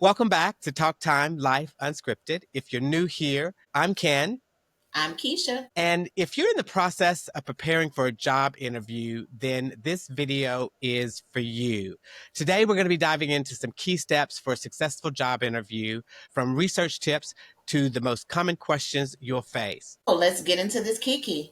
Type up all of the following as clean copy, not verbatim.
Welcome back to Talk Time Life Unscripted. If you're new here, I'm Ken. I'm Keisha. And if you're in the process of preparing for a job interview, then this video is for you. Today, we're going to be diving into some key steps for a successful job interview, from research tips to the most common questions you'll face. Oh, let's get into this Kiki.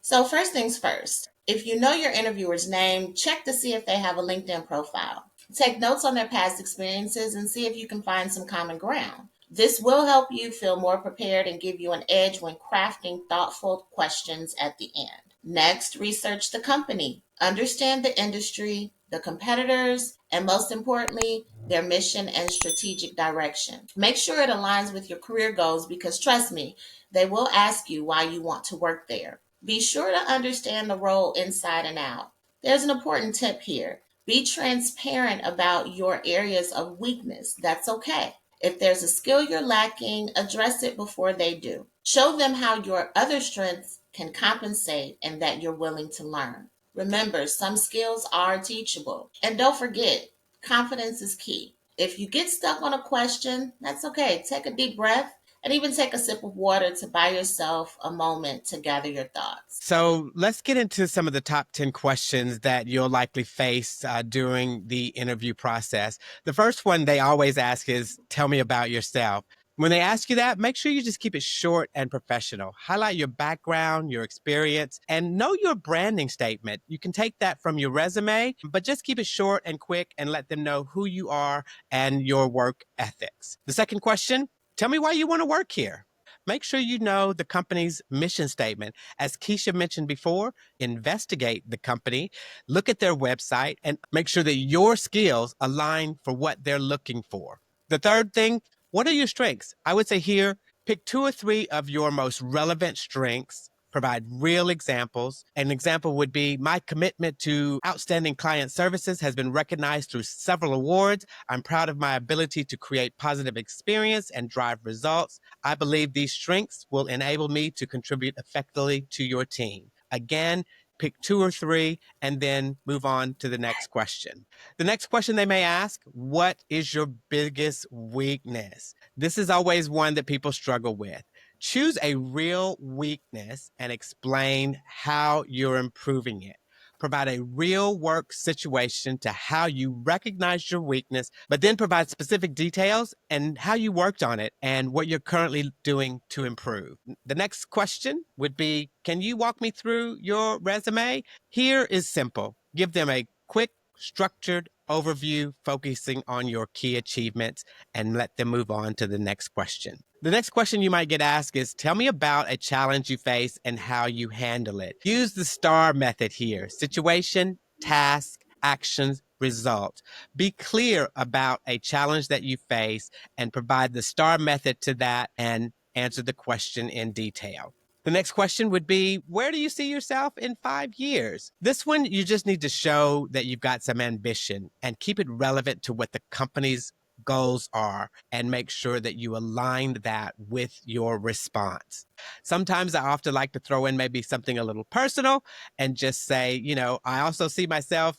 So, first things first, if you know your interviewer's name, check to see if they have a LinkedIn profile. Take notes on their past experiences and see if you can find some common ground. This will help you feel more prepared and give you an edge when crafting thoughtful questions at the end. Next, research the company. Understand the industry, the competitors, and most importantly, their mission and strategic direction. Make sure it aligns with your career goals because trust me, they will ask you why you want to work there. Be sure to understand the role inside and out. There's an important tip here. Be transparent about your areas of weakness. That's okay. If there's a skill you're lacking, address it before they do. Show them how your other strengths can compensate and that you're willing to learn. Remember, some skills are teachable. And don't forget, confidence is key. If you get stuck on a question, that's okay. Take a deep breath and even take a sip of water to buy yourself a moment to gather your thoughts. So let's get into some of the top 10 questions that you'll likely face during the interview process. The first one they always ask is, tell me about yourself. When they ask you that, make sure you just keep it short and professional. Highlight your background, your experience, and know your branding statement. You can take that from your resume, but just keep it short and quick and let them know who you are and your work ethics. The second question, tell me why you want to work here. Make sure you know the company's mission statement. As Keisha mentioned before, investigate the company, look at their website, and make sure that your skills align for what they're looking for. The third thing, what are your strengths? I would say here, pick 2 or 3 of your most relevant strengths. Provide real examples. An example would be, my commitment to outstanding client services has been recognized through several awards. I'm proud of my ability to create positive experience and drive results. I believe these strengths will enable me to contribute effectively to your team. Again, pick 2 or 3 and then move on to the next question. The next question they may ask, what is your biggest weakness? This is always one that people struggle with. Choose a real weakness and explain how you're improving it. Provide a real work situation to how you recognize your weakness, but then provide specific details and how you worked on it and what you're currently doing to improve. The next question would be, can you walk me through your resume? Here is simple. Give them a quick, structured overview focusing on your key achievements and let them move on to the next question. The next question you might get asked is, tell me about a challenge you face and how you handle it. Use the STAR method here: situation, task, actions, result. Be clear about a challenge that you face and provide the STAR method to that and answer the question in detail. The next question would be, where do you see yourself in 5 years? This one, you just need to show that you've got some ambition and keep it relevant to what the company's goals are and make sure that you align that with your response. Sometimes I often like to throw in maybe something a little personal and just say, I also see myself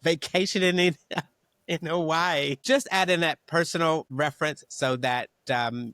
vacationing in Hawaii. Just add in that personal reference so that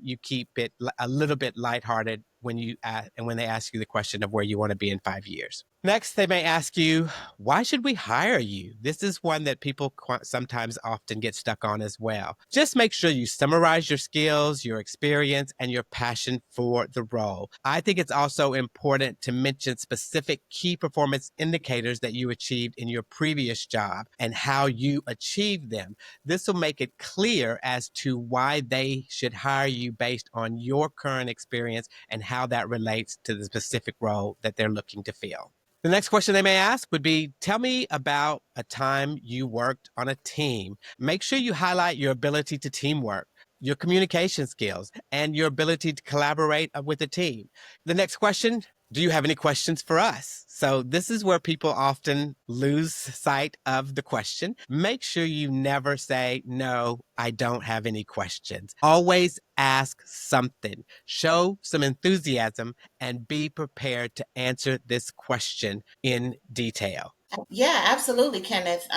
you keep it a little bit lighthearted when they ask you the question of where you want to be in 5 years. Next, they may ask you, why should we hire you? This is one that people sometimes often get stuck on as well. Just make sure you summarize your skills, your experience, and your passion for the role. I think it's also important to mention specific key performance indicators that you achieved in your previous job and how you achieved them. This will make it clear as to why they should hire you based on your current experience and how that relates to the specific role that they're looking to fill. The next question they may ask would be, tell me about a time you worked on a team. Make sure you highlight your ability to teamwork, your communication skills, and your ability to collaborate with a team. The next question, Do you have any questions for us? So, this is where people often lose sight of the question. Make sure you never say, no, I don't have any questions. Always ask something. Show some enthusiasm and be prepared to answer this question in detail. Yeah, absolutely, Kenneth.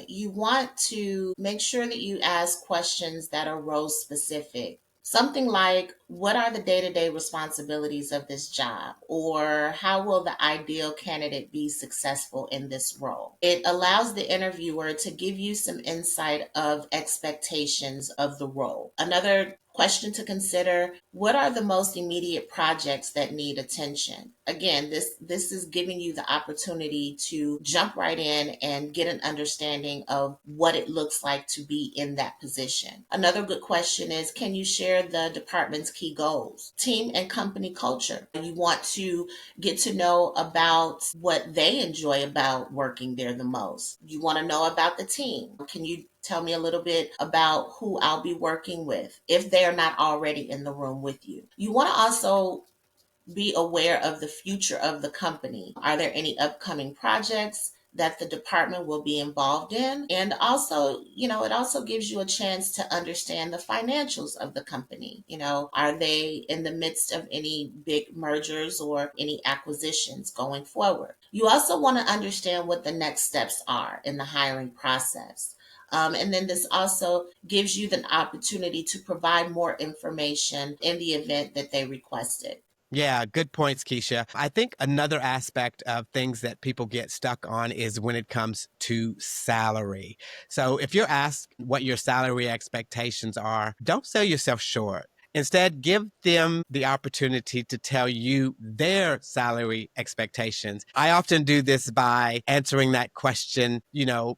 You want to make sure that you ask questions that are role specific. Something like, what are the day to day responsibilities of this job? Or how will the ideal candidate be successful in this role? It allows the interviewer to give you some insight of expectations of the role. Another question to consider: what are the most immediate projects that need attention? Again, this is giving you the opportunity to jump right in and get an understanding of what it looks like to be in that position. Another good question is, can you share the department's key goals? Team and company culture. You want to get to know about what they enjoy about working there the most. You want to know about the team. Can you tell me a little bit about who I'll be working with if they're not already in the room with you? You want to also be aware of the future of the company. Are there any upcoming projects that the department will be involved in? And also, it also gives you a chance to understand the financials of the company. Are they in the midst of any big mergers or any acquisitions going forward? You also want to understand what the next steps are in the hiring process. And then this also gives you the opportunity to provide more information in the event that they request it. Yeah, good points, Keisha. I think another aspect of things that people get stuck on is when it comes to salary. So if you're asked what your salary expectations are, don't sell yourself short. Instead, give them the opportunity to tell you their salary expectations. I often do this by answering that question.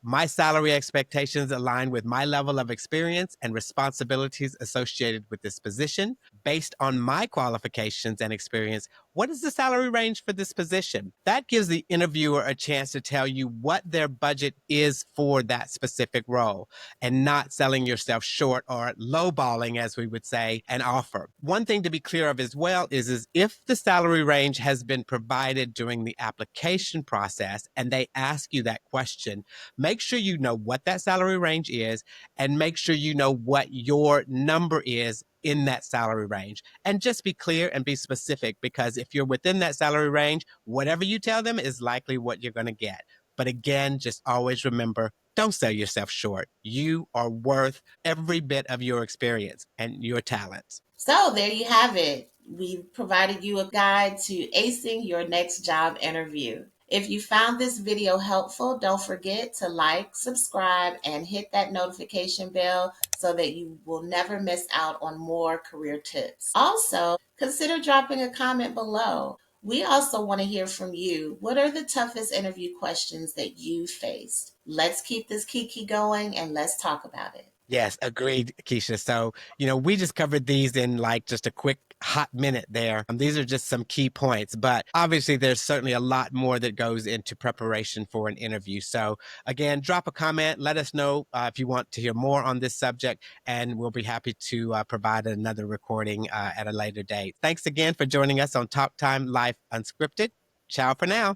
My salary expectations align with my level of experience and responsibilities associated with this position. Based on my qualifications and experience, what is the salary range for this position? That gives the interviewer a chance to tell you what their budget is for that specific role and not selling yourself short or lowballing, as we would say, an offer. One thing to be clear of as well is if the salary range has been provided during the application process and they ask you that question, make sure you know what that salary range is and make sure you know what your number is in that salary range. And just be clear and be specific, because if you're within that salary range, whatever you tell them is likely what you're going to get. But again, just always remember, don't sell yourself short. You are worth every bit of your experience and your talents. So there you have it. We've provided you a guide to acing your next job interview. If you found this video helpful, don't forget to like, subscribe, and hit that notification bell so that you will never miss out on more career tips. Also, consider dropping a comment below. We also want to hear from you. What are the toughest interview questions that you faced? Let's keep this kiki going and let's talk about it. Yes, agreed, Keisha. So, we just covered these in like just a quick hot minute there. These are just some key points, but obviously there's certainly a lot more that goes into preparation for an interview. So, again, drop a comment. Let us know if you want to hear more on this subject, and we'll be happy to provide another recording at a later date. Thanks again for joining us on Talk Time Life Unscripted. Ciao for now.